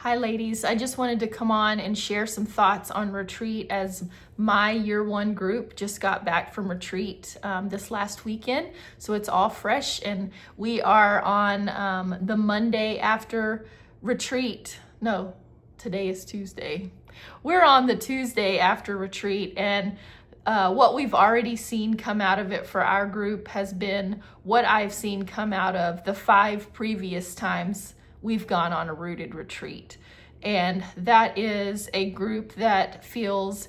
Hi, ladies. I just wanted to come on and share some thoughts on retreat as my year one group just got back from retreat this last weekend. So it's all fresh, and we are on the Monday after retreat. No, today is Tuesday. We're on the Tuesday after retreat, and what we've already seen come out of it for our group has been what I've seen come out of the 5 previous times we've gone on a rooted retreat. And that is a group that feels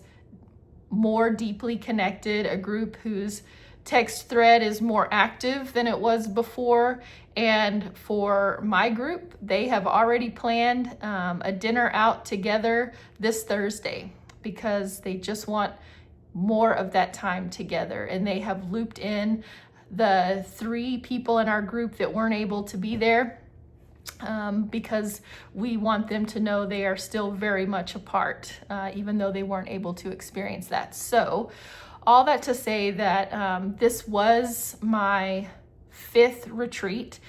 more deeply connected, a group whose text thread is more active than it was before. And for my group, they have already planned a dinner out together this Thursday because they just want more of that time together. And they have looped in the 3 people in our group that weren't able to be there because we want them to know they are still very much a part, even though they weren't able to experience that. So all that to say that this was my 5th retreat,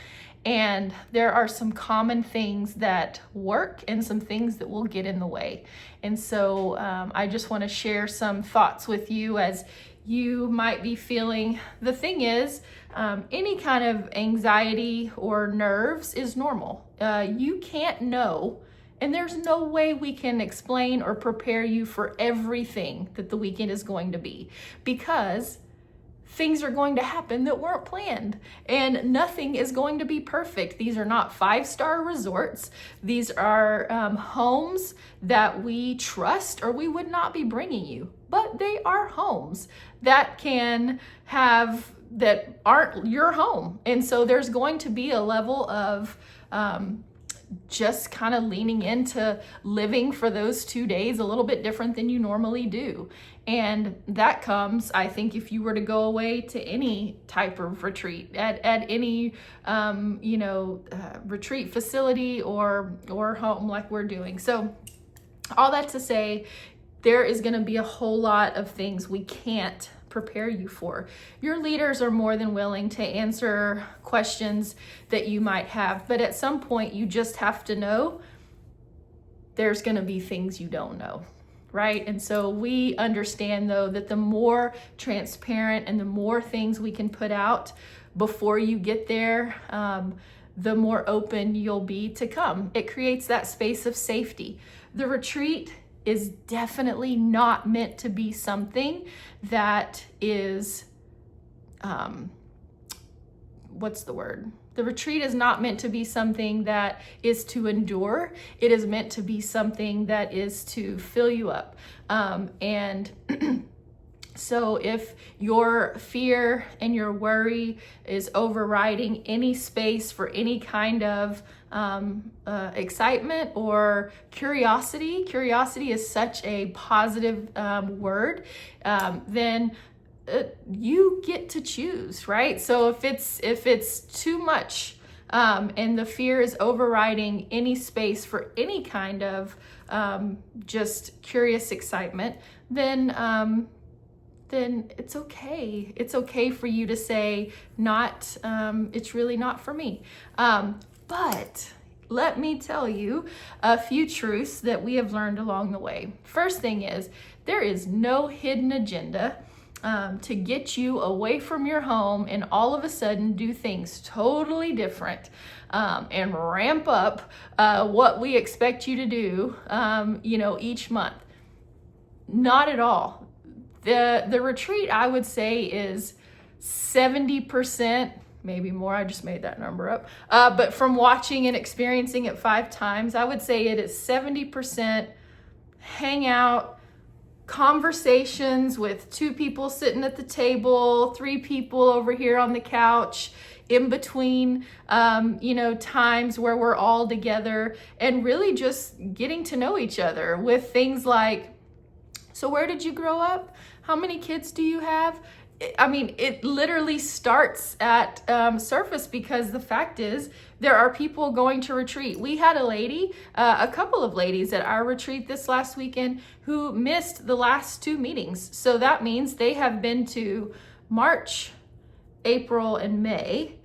and there are some common things that work and some things that will get in the way. And so I just want to share some thoughts with you as you might be feeling. The thing is, any kind of anxiety or nerves is normal. You can't know, and there's no way we can explain or prepare you for everything that the weekend is going to be, because things are going to happen that weren't planned, and nothing is going to be perfect. These are not 5-star resorts. These are homes that we trust, or we would not be bringing you. But they are homes that aren't your home. And so there's going to be a level of just kind of leaning into living for those 2 days a little bit different than you normally do. And that comes, I think, if you were to go away to any type of retreat at any retreat facility or home like we're doing. So all that to say, there is going to be a whole lot of things we can't prepare you for. Your leaders are more than willing to answer questions that you might have, but at some point you just have to know there's going to be things you don't know, right? And so we understand, though, that the more transparent and the more things we can put out before you get there, the more open you'll be to come. It creates that space of safety. The retreat is definitely not meant to be something that is, The retreat is not meant to be something that is to endure. It is meant to be something that is to fill you up. So if your fear and your worry is overriding any space for any kind of excitement or curiosity is such a positive word, then you get to choose, right? So if it's too much and the fear is overriding any space for any kind of just curious excitement, then it's okay. It's okay for you to say, it's really not for me. But let me tell you a few truths that we have learned along the way. First thing is, there is no hidden agenda to get you away from your home and all of a sudden do things totally different and ramp up what we expect you to do, each month. Not at all. The retreat, I would say, is 70%, maybe more, I just made that number up. But from watching and experiencing it 5 times, I would say it is 70% hangout, conversations with 2 people sitting at the table, 3 people over here on the couch, in between, times where we're all together, and really just getting to know each other with things like, so where did you grow up? How many kids do you have? I mean, it literally starts at surface, because the fact is there are people going to retreat. We had a couple of ladies at our retreat this last weekend who missed the last 2 meetings. So that means they have been to March, April, and May.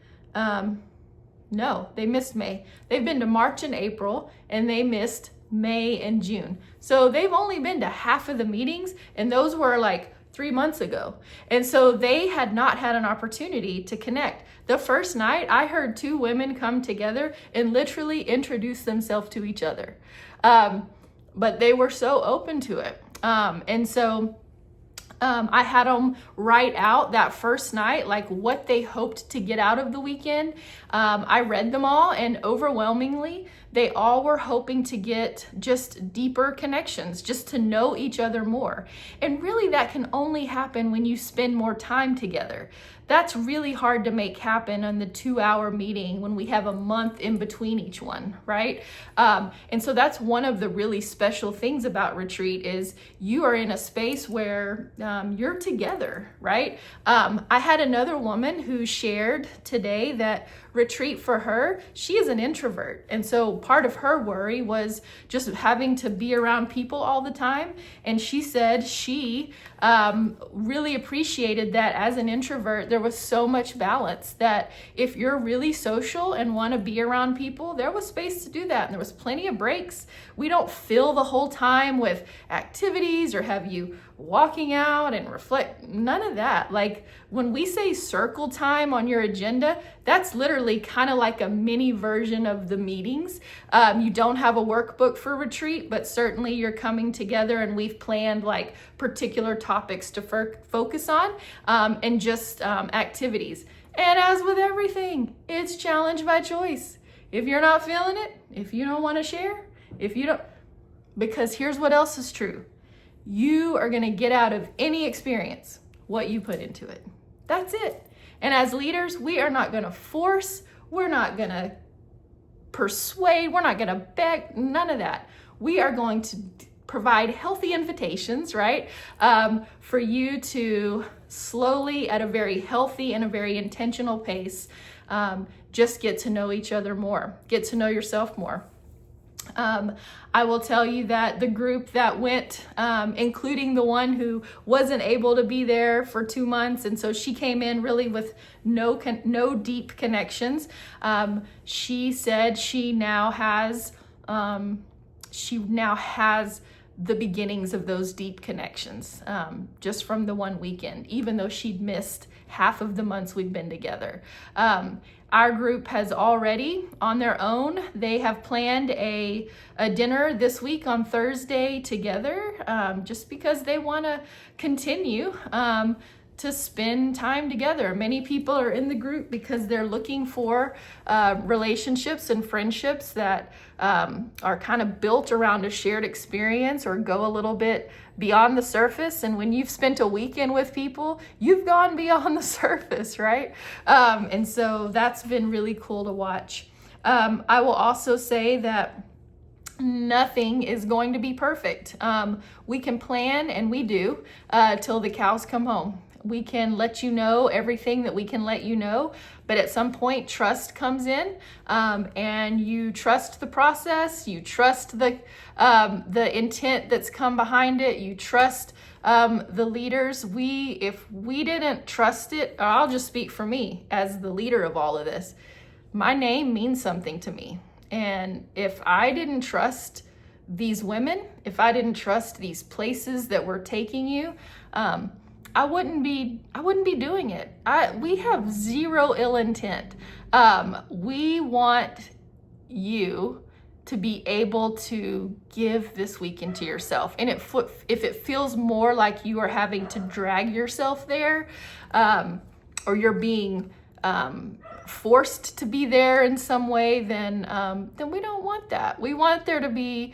No, they missed May. They've been to March and April, and they missed May and June. So they've only been to half of the meetings, and those were like 3 months ago. And so they had not had an opportunity to connect. The first night, I heard 2 women come together and literally introduce themselves to each other. But they were so open to it. I had them write out that first night, like what they hoped to get out of the weekend. I read them all, and overwhelmingly, they all were hoping to get just deeper connections, just to know each other more. And really, that can only happen when you spend more time together. That's really hard to make happen on the 2-hour meeting when we have a month in between each one, right? And so that's one of the really special things about retreat is you are in a space where you're together, right? I had another woman who shared today that retreat for her, she is an introvert. And so part of her worry was just having to be around people all the time. And she said she really appreciated that as an introvert, there was so much balance that if you're really social and want to be around people, there was space to do that. And there was plenty of breaks. We don't fill the whole time with activities or have you walking out and reflect, none of that. Like when we say circle time on your agenda, that's literally kind of like a mini version of the meetings. You don't have a workbook for retreat, but certainly you're coming together and we've planned like particular topics to focus on and just activities. And as with everything, it's challenge by choice. If you're not feeling it, if you don't want to share, because here's what else is true. You are going to get out of any experience what you put into it. That's it. And as leaders, we are not going to force, we're not going to persuade, we're not going to beg, none of that. We are going to provide healthy invitations, right? For you to slowly, at a very healthy and a very intentional pace, just get to know each other more, get to know yourself more. I will tell you that the group that went, including the one who wasn't able to be there for 2 months, and so she came in really with no deep connections. She said she now has the beginnings of those deep connections, just from the one weekend, even though she'd missed half of the months we've been together. Our group has already, on their own, they have planned a dinner this week on Thursday together, just because they want to continue to spend time together. Many people are in the group because they're looking for relationships and friendships that are kind of built around a shared experience or go a little bit beyond the surface. And when you've spent a weekend with people, you've gone beyond the surface, right? And so that's been really cool to watch. I will also say that nothing is going to be perfect. We can plan, and we do, till the cows come home. We can let you know everything that we can let you know, but at some point trust comes in, and you trust the process, you trust the intent that's come behind it, you trust the leaders. If we didn't trust it, I'll just speak for me as the leader of all of this. My name means something to me. And if I didn't trust these women, if I didn't trust these places that we're taking you, I wouldn't be doing it. We have zero ill intent. We want you to be able to give this weekend to yourself. And if it feels more like you are having to drag yourself there, or you're being forced to be there in some way, then we don't want that. We want there to be,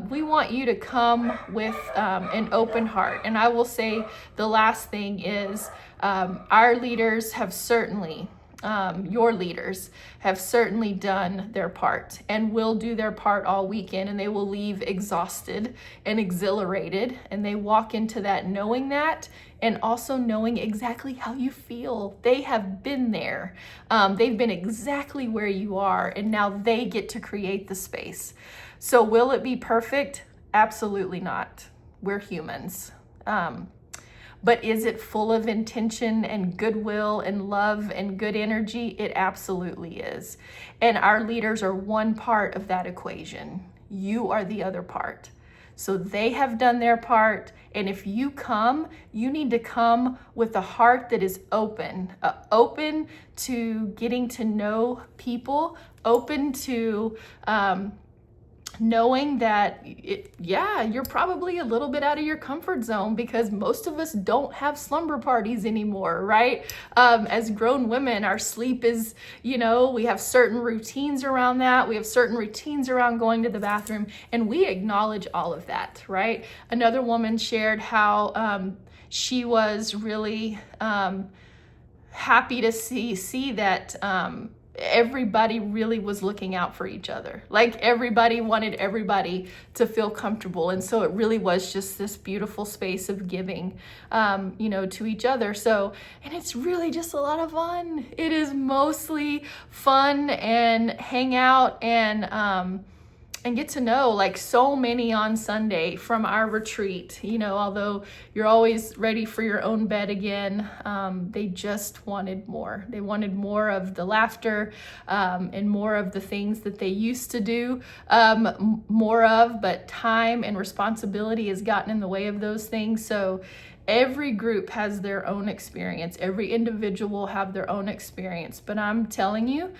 we want you to come with an open heart. And I will say the last thing is our leaders have certainly, your leaders have certainly done their part and will do their part all weekend, and they will leave exhausted and exhilarated, and they walk into that knowing that, and also knowing exactly how you feel. They have been there. They've been exactly where you are, and now they get to create the space. So will it be perfect? Absolutely not. We're humans. But is it full of intention and goodwill and love and good energy? It absolutely is. And our leaders are one part of that equation. You are the other part. So they have done their part. And if you come, you need to come with a heart that is open, open to getting to know people, open to knowing that, you're probably a little bit out of your comfort zone, because most of us don't have slumber parties anymore, right? As grown women, our sleep is, we have certain routines around that. We have certain routines around going to the bathroom, and we acknowledge all of that, right? Another woman shared how she was really happy to see that everybody really was looking out for each other. Like everybody wanted everybody to feel comfortable. And so it really was just this beautiful space of giving, to each other. So, and it's really just a lot of fun. It is mostly fun and hang out and get to know, like so many on Sunday from our retreat, although you're always ready for your own bed again, they just wanted more. They wanted more of the laughter and more of the things that they used to do more of, but time and responsibility has gotten in the way of those things. So every group has their own experience. Every individual will have their own experience, but I'm telling you,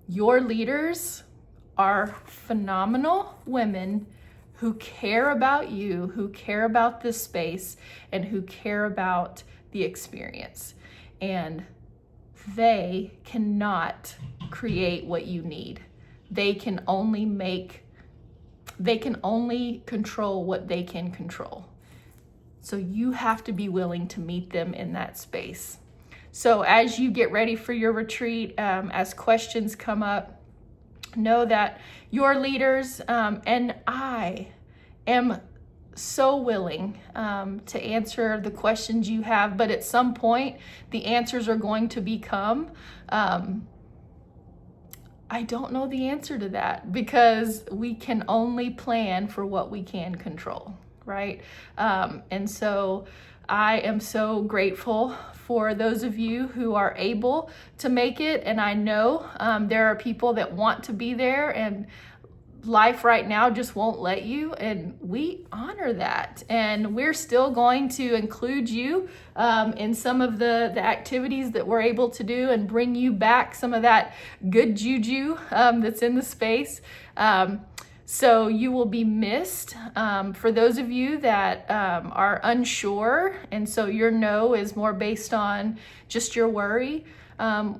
your leaders are phenomenal women who care about you, who care about this space, and who care about the experience. And they cannot create what you need. They can only control what they can control. So you have to be willing to meet them in that space. So as you get ready for your retreat, as questions come up, know that your leaders and I am so willing to answer the questions you have, but at some point the answers are going to become, I don't know the answer to that, because we can only plan for what we can control, right? And so I am so grateful for those of you who are able to make it. And I know there are people that want to be there, and life right now just won't let you. And we honor that. And we're still going to include you in some of the activities that we're able to do, and bring you back some of that good juju that's in the space. So you will be missed. For those of you that are unsure, and so your no is more based on just your worry,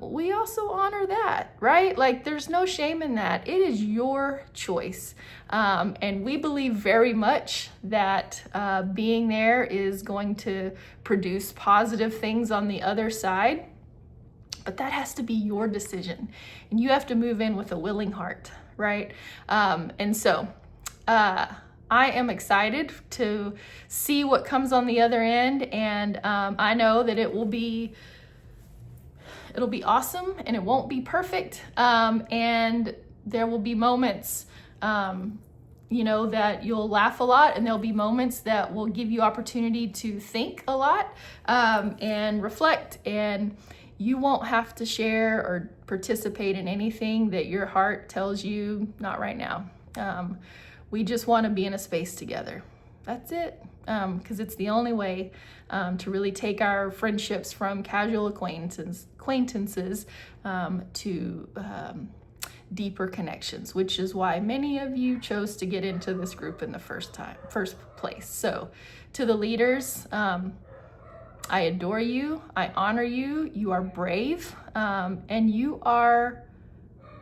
we also honor that, right? Like there's no shame in that. It is your choice. And we believe very much that being there is going to produce positive things on the other side. But that has to be your decision. And you have to move in with a willing heart, right? And so I am excited to see what comes on the other end. And I know that it'll be awesome, and it won't be perfect. And there will be moments, that you'll laugh a lot, and there'll be moments that will give you opportunity to think a lot and reflect. And you won't have to share or participate in anything that your heart tells you not right now. We just want to be in a space together. That's it. Because it's the only way to really take our friendships from casual acquaintances to deeper connections, which is why many of you chose to get into this group in the first place. So to the leaders, I adore you. I honor you. You are brave, and you are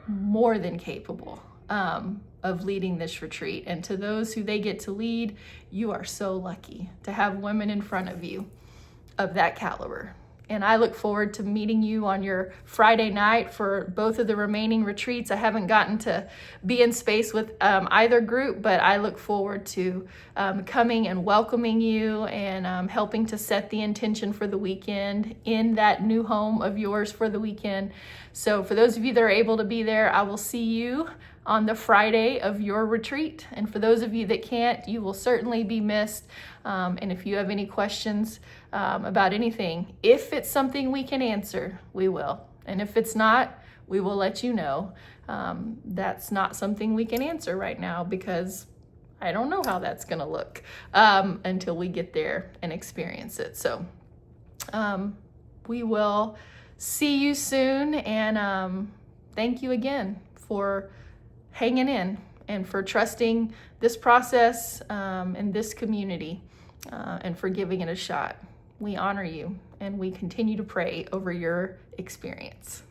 more than capable of leading this retreat. And to those who they get to lead, you are so lucky to have women in front of you of that caliber. And I look forward to meeting you on your Friday night for both of the remaining retreats. I haven't gotten to be in space with either group, but I look forward to coming and welcoming you and helping to set the intention for the weekend in that new home of yours for the weekend. So for those of you that are able to be there, I will see you on the Friday of your retreat. And for those of you that can't, you will certainly be missed. And if you have any questions about anything, if it's something we can answer, we will. And if it's not, we will let you know. That's not something we can answer right now because I don't know how that's going to look until we get there and experience it. So we will see you soon. And thank you again for hanging in and for trusting this process and this community and for giving it a shot. We honor you and we continue to pray over your experience.